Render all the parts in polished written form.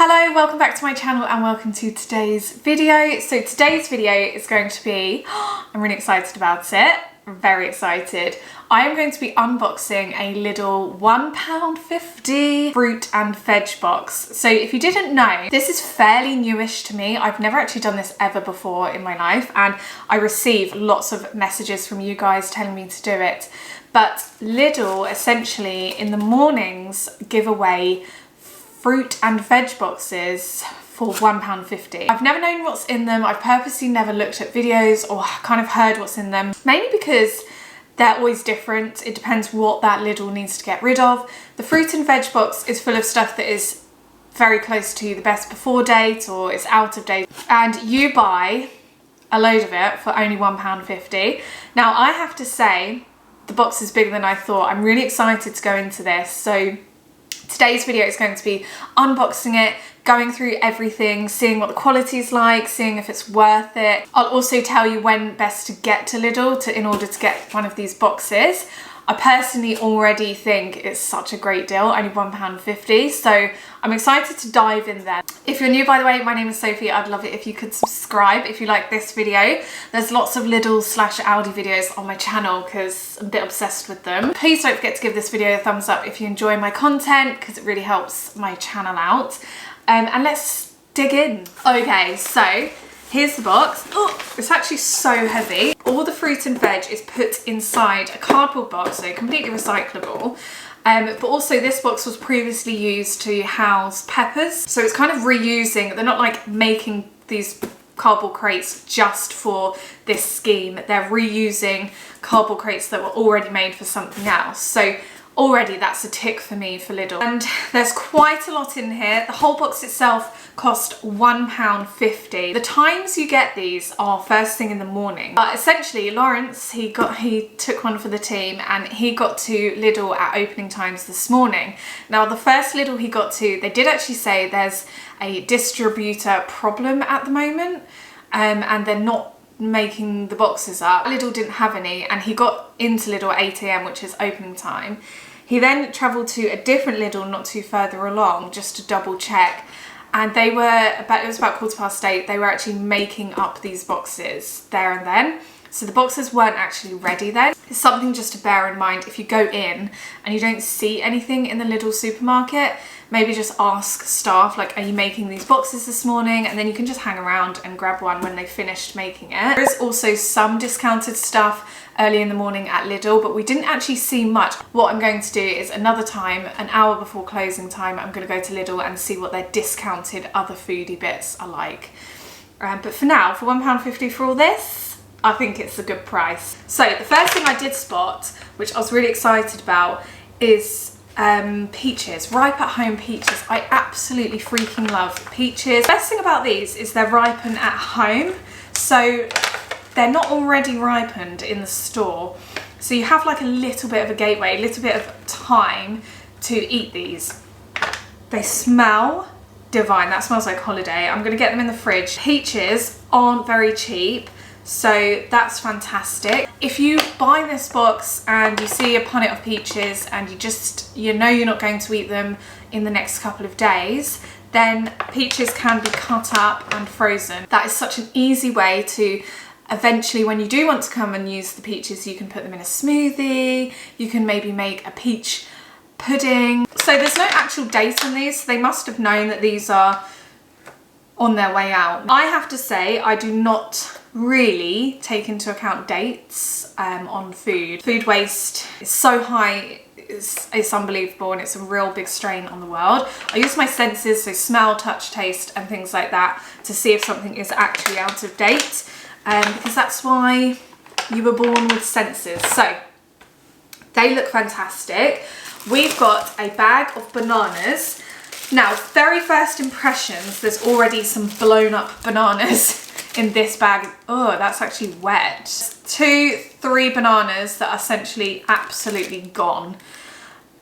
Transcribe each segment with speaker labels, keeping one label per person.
Speaker 1: Hello, welcome back to my channel and welcome to today's video. So today's video is going to be, I'm really excited about it, I'm very excited. I am going to be unboxing a Lidl £1.50 fruit and veg box. So if you didn't know, this is fairly newish to me. I've never actually done this ever before in my life, and I receive lots of messages from you guys telling me to do it. But Lidl essentially in the mornings give away fruit and veg boxes for £1.50. I've never known what's in them. I've purposely never looked at videos or kind of heard what's in them, mainly because they're always different. It depends what that Lidl needs to get rid of. The fruit and veg box is full of stuff that is very close to the best before date or it's out of date, and you buy a load of it for only £1.50. Now I have to say the box is bigger than I thought. I'm really excited to go into this. So today's video is going to be unboxing it, going through everything, seeing what the quality is like, seeing if it's worth it. I'll also tell you when best to get to Lidl in order to get one of these boxes. I personally already think it's such a great deal, only £1.50, so I'm excited to dive in there. If you're new, by the way, my name is Sophie. I'd love it if you could subscribe if you like this video. There's lots of Lidl/Aldi videos on my channel because I'm a bit obsessed with them. Please don't forget to give this video a thumbs up if you enjoy my content, because it really helps my channel out. And let's dig in. Okay, so here's the box. Oh, it's actually so heavy. All the fruit and veg is put inside a cardboard box, so completely recyclable. But also this box was previously used to house peppers. So it's kind of reusing, they're not like making these cardboard crates just for this scheme. They're reusing cardboard crates that were already made for something else. So already that's a tick for me for Lidl. And there's quite a lot in here. The whole box itself cost £1.50. The times you get these are first thing in the morning. But essentially Lawrence, he took one for the team and he got to Lidl at opening times this morning. Now the first Lidl he got to, they did actually say there's a distributor problem at the moment, and they're not making the boxes up. Lidl didn't have any, and he got into Lidl at 8 AM, which is opening time. He then travelled to a different Lidl not too further along just to double check, and it was about 8:15. They were actually making up these boxes there and then. So the boxes weren't actually ready then. It's something just to bear in mind if you go in and you don't see anything in the Lidl supermarket. Maybe just ask staff, like, are you making these boxes this morning? And then you can just hang around and grab one when they've finished making it. There is also some discounted stuff early in the morning at Lidl, but we didn't actually see much. What I'm going to do is another time, an hour before closing time, I'm going to go to Lidl and see what their discounted other foodie bits are like. But for now, for £1.50 for all this, I think it's a good price. So the first thing I did spot, which I was really excited about, is peaches, ripe at home peaches. I absolutely freaking love peaches. Best thing about these is they're ripen at home, so they're not already ripened in the store. So you have like a little bit of a gateway, a little bit of time to eat these. They smell divine. That smells like holiday. I'm gonna get them in the fridge. Peaches aren't very cheap, so that's fantastic. If you buy this box and you see a punnet of peaches and you know you're not going to eat them in the next couple of days, then peaches can be cut up and frozen. That is such an easy way to eventually, when you do want to come and use the peaches, you can put them in a smoothie, you can maybe make a peach pudding. So there's no actual date on these, so they must have known that these are on their way out. I have to say, I do not really take into account dates on food. Food waste is so high, it's unbelievable, and it's a real big strain on the world. I use my senses, so smell, touch, taste and things like that, to see if something is actually out of date, because that's why you were born with senses. So they look fantastic. We've got a bag of bananas. Now, very first impressions, there's already some blown up bananas in this bag. Oh, that's actually wet. 2-3 bananas that are essentially absolutely gone.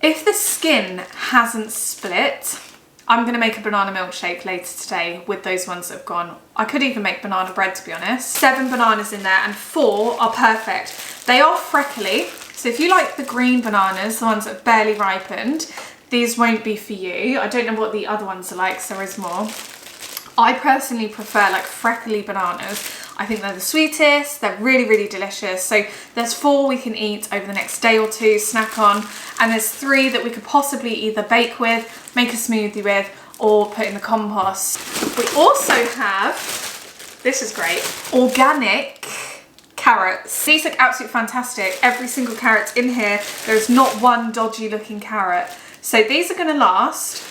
Speaker 1: If the skin hasn't split, I'm gonna make a banana milkshake later today with those ones that have gone. I could even make banana bread, to be honest. 7 bananas in there and 4 are perfect. They are freckly, so if you like the green bananas, the ones that have barely ripened, these won't be for you. I don't know what the other ones are like, so there is more. I personally prefer like freckly bananas. I think they're the sweetest, they're really, really delicious. So there's 4 we can eat over the next day or 2, snack on, and there's 3 that we could possibly either bake with, make a smoothie with, or put in the compost. We also have, this is great, organic carrots. These look absolutely fantastic. Every single carrot in here, there's not one dodgy looking carrot. So these are gonna last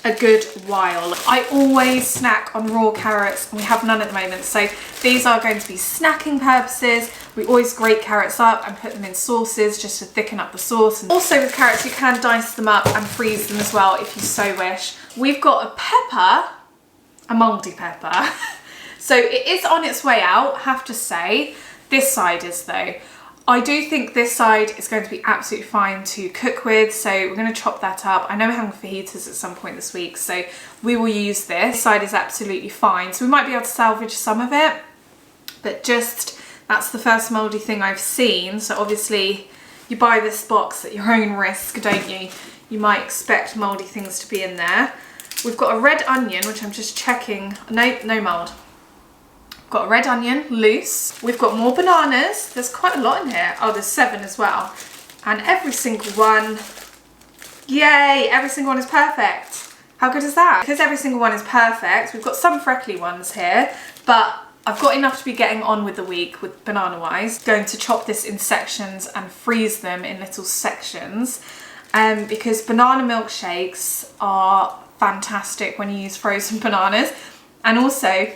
Speaker 1: a good while. I always snack on raw carrots and we have none at the moment, so these are going to be snacking purposes. We always grate carrots up and put them in sauces just to thicken up the sauce. And also with carrots you can dice them up and freeze them as well if you so wish. We've got a pepper, a mouldy pepper. So it is on its way out, have to say. This side is though. I do think this side is going to be absolutely fine to cook with, so we're going to chop that up. I know we're having fajitas at some point this week, so we will use this. This side is absolutely fine, so we might be able to salvage some of it, but just, that's the first mouldy thing I've seen, so obviously you buy this box at your own risk, don't you? You might expect mouldy things to be in there. We've got a red onion, which I'm just checking, no mould. Got a red onion, loose. We've got more bananas. There's quite a lot in here. Oh, there's 7 as well. And every single one, yay, every single one is perfect. How good is that? Because every single one is perfect, we've got some freckly ones here, but I've got enough to be getting on with the week with banana-wise. Going to chop this in sections and freeze them in little sections because banana milkshakes are fantastic when you use frozen bananas. And also,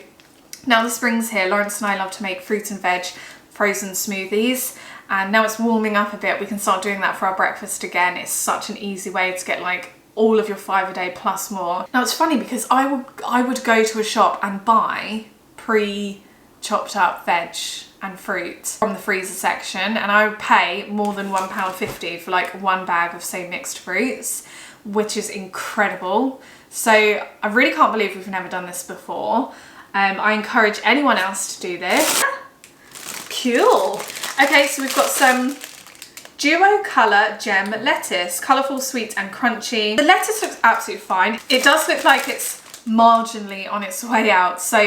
Speaker 1: now the spring's here, Lawrence and I love to make fruit and veg frozen smoothies, and now it's warming up a bit, we can start doing that for our breakfast again. It's such an easy way to get like all of your 5 a day plus more. Now it's funny because I would go to a shop and buy pre-chopped up veg and fruit from the freezer section, and I would pay more than £1.50 for like 1 bag of say mixed fruits, which is incredible. So I really can't believe we've never done this before. I encourage anyone else to do this. Cool. Okay, so we've got some Duo Colour Gem Lettuce. Colourful, sweet and crunchy. The lettuce looks absolutely fine. It does look like it's marginally on its way out, so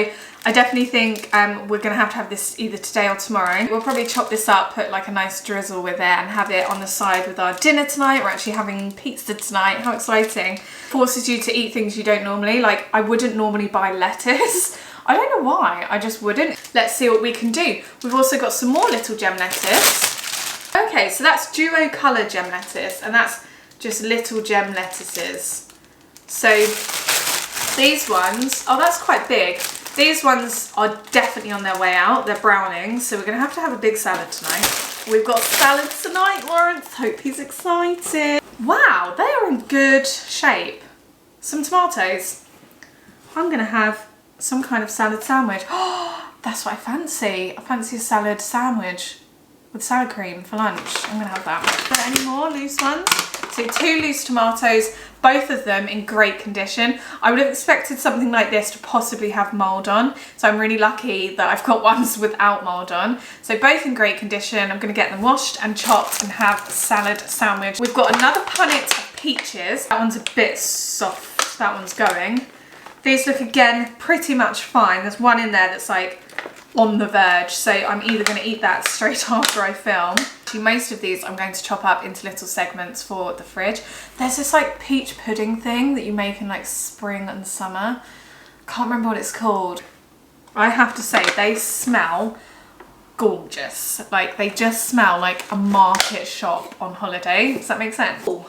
Speaker 1: I definitely think we're going to have this either today or tomorrow. We'll probably chop this up, put like a nice drizzle with it and have it on the side with our dinner tonight. We're actually having pizza tonight. How exciting. Forces you to eat things you don't normally. Like, I wouldn't normally buy lettuce. I don't know why, I just wouldn't. Let's see what we can do. We've also got some more little gem lettuce. Okay, so that's Duo Colour Gem Lettuce, and that's just little gem lettuces. So these ones, oh, that's quite big. These ones are definitely on their way out. They're browning, so we're gonna have to have a big salad tonight. We've got salad tonight, Lawrence. Hope he's excited. Wow, they are in good shape. Some tomatoes. I'm gonna have some kind of salad sandwich. Oh, that's what I fancy. I fancy a salad sandwich with salad cream for lunch. I'm gonna have that. Are there any more loose ones? So 2 loose tomatoes, both of them in great condition. I would have expected something like this to possibly have mould on, so I'm really lucky that I've got ones without mould on. So both in great condition. I'm gonna get them washed and chopped and have a salad sandwich. We've got another punnet of peaches. That one's a bit soft, that one's going. These look again pretty much fine. There's one in there that's like on the verge, so I'm either going to eat that straight after I film. Actually, most of these I'm going to chop up into little segments for the fridge. There's this like peach pudding thing that you make in like spring and summer. Can't remember what it's called. I have to say, they smell gorgeous. Like, they just smell like a market shop on holiday. Does that make sense? Ooh,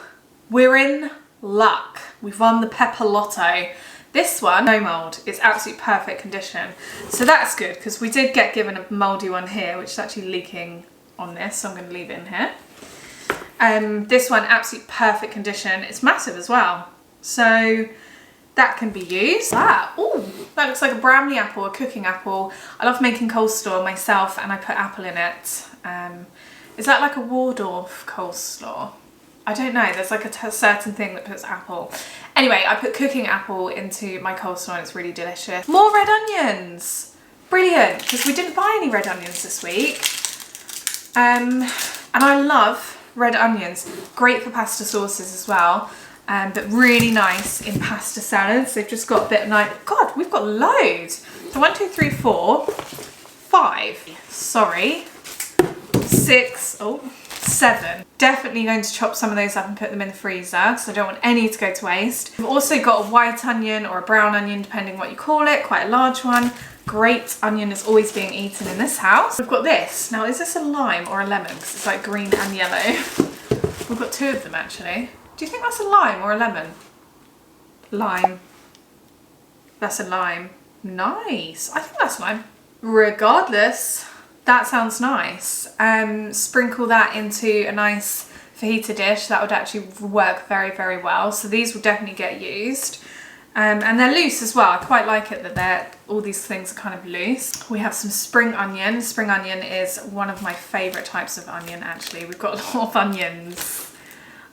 Speaker 1: we're in luck. We've won the Pepper Lotto. This one, no mould, it's absolute perfect condition. So that's good, because we did get given a mouldy one here, which is actually leaking on this, so I'm going to leave it in here. This one, absolute perfect condition. It's massive as well, so that can be used. Ooh, that looks like a Bramley apple, a cooking apple. I love making coleslaw myself, and I put apple in it. Is that like a Waldorf coleslaw? I don't know, there's like a certain thing that puts apple. Anyway, I put cooking apple into my coleslaw and it's really delicious. More red onions! Brilliant, because we didn't buy any red onions this week. And I love red onions. Great for pasta sauces as well. but really nice in pasta salads. They've just got a bit of nice, God, we've got loads. So 1, 2, 3, 4, 5, sorry, 6, oh, 7. Definitely going to chop some of those up and put them in the freezer because I don't want any to go to waste. We've also got a white onion or a brown onion, depending what you call it, quite a large one. Great onion is always being eaten in this house. We've got this. Now, is this a lime or a lemon? Because it's like green and yellow. We've got 2 of them actually. Do you think that's a lime or a lemon? Lime. That's a lime. Nice. I think that's lime. Regardless, that sounds nice. Sprinkle that into a nice fajita dish. That would actually work very, very well. So these will definitely get used. And they're loose as well. I quite like it that all these things are kind of loose. We have some spring onion. Spring onion is one of my favourite types of onion actually. We've got a lot of onions.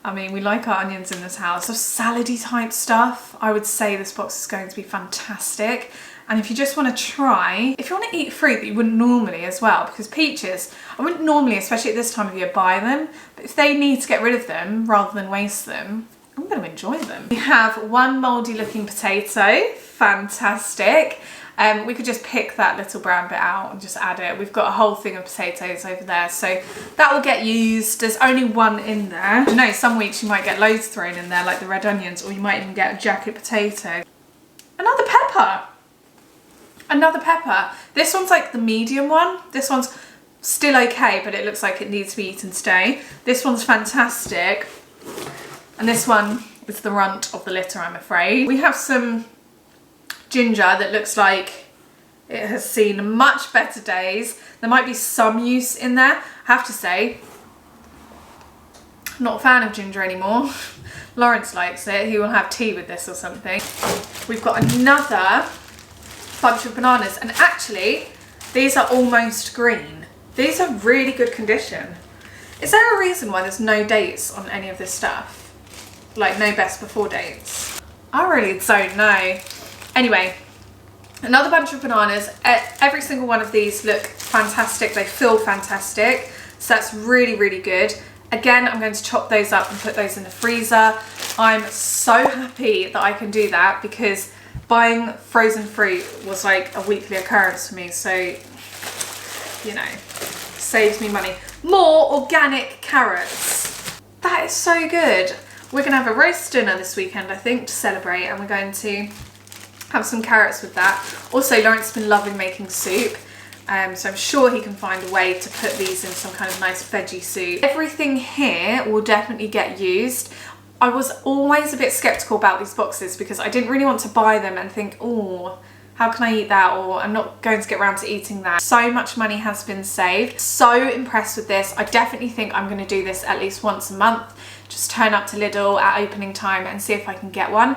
Speaker 1: I mean, we like our onions in this house. So salady type stuff, I would say this box is going to be fantastic. And if you just want to try, if you want to eat fruit that you wouldn't normally as well, because peaches, I wouldn't normally, especially at this time of year, buy them. But if they need to get rid of them rather than waste them, I'm going to enjoy them. We have 1 mouldy looking potato, fantastic. We could just pick that little brown bit out and just add it. We've got a whole thing of potatoes over there, so that will get used. There's only 1 in there. You know, some weeks you might get loads thrown in there, like the red onions, or you might even get a jacket potato. Another pepper. Another pepper. This one's like the medium one. This one's still okay, but it looks like it needs to be eaten today. This one's fantastic. And this one is the runt of the litter, I'm afraid. We have some ginger that looks like it has seen much better days. There might be some use in there. I have to say, I'm not a fan of ginger anymore. Lawrence likes it. He will have tea with this or something. We've got another bunch of bananas, and actually these are almost green. These are really good condition. Is there a reason why there's no dates on any of this stuff? Like no best before dates? I really don't know. Anyway, another bunch of bananas. Every single one of these look fantastic. They feel fantastic. So that's really, really good. Again, I'm going to chop those up and put those in the freezer. I'm so happy that I can do that because buying frozen fruit was like a weekly occurrence for me. So, you know, saves me money. More organic carrots. That is so good. We're going to have a roast dinner this weekend, I think, to celebrate, and we're going to have some carrots with that. Also, Lawrence has been loving making soup, so I'm sure he can find a way to put these in some kind of nice veggie soup. Everything here will definitely get used. I was always a bit sceptical about these boxes because I didn't really want to buy them and think, oh, how can I eat that? Or I'm not going to get around to eating that. So much money has been saved. So impressed with this. I definitely think I'm going to do this at least once a month. Just turn up to Lidl at opening time and see if I can get one.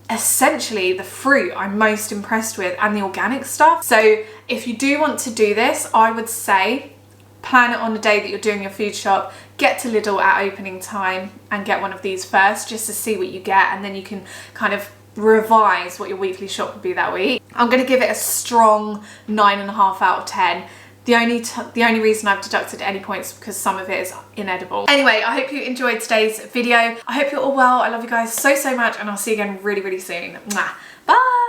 Speaker 1: Essentially the fruit I'm most impressed with, and the organic stuff. So if you do want to do this, I would say plan it on the day that you're doing your food shop. Get to Lidl at opening time and get one of these first just to see what you get, and then you can kind of revise what your weekly shop would be that week. I'm going to give it a strong 9.5 out of 10. The only reason I've deducted any points is because some of it is inedible. Anyway, I hope you enjoyed today's video. I hope you're all well. I love you guys so, so much, and I'll see you again really, really soon. Mwah. Bye!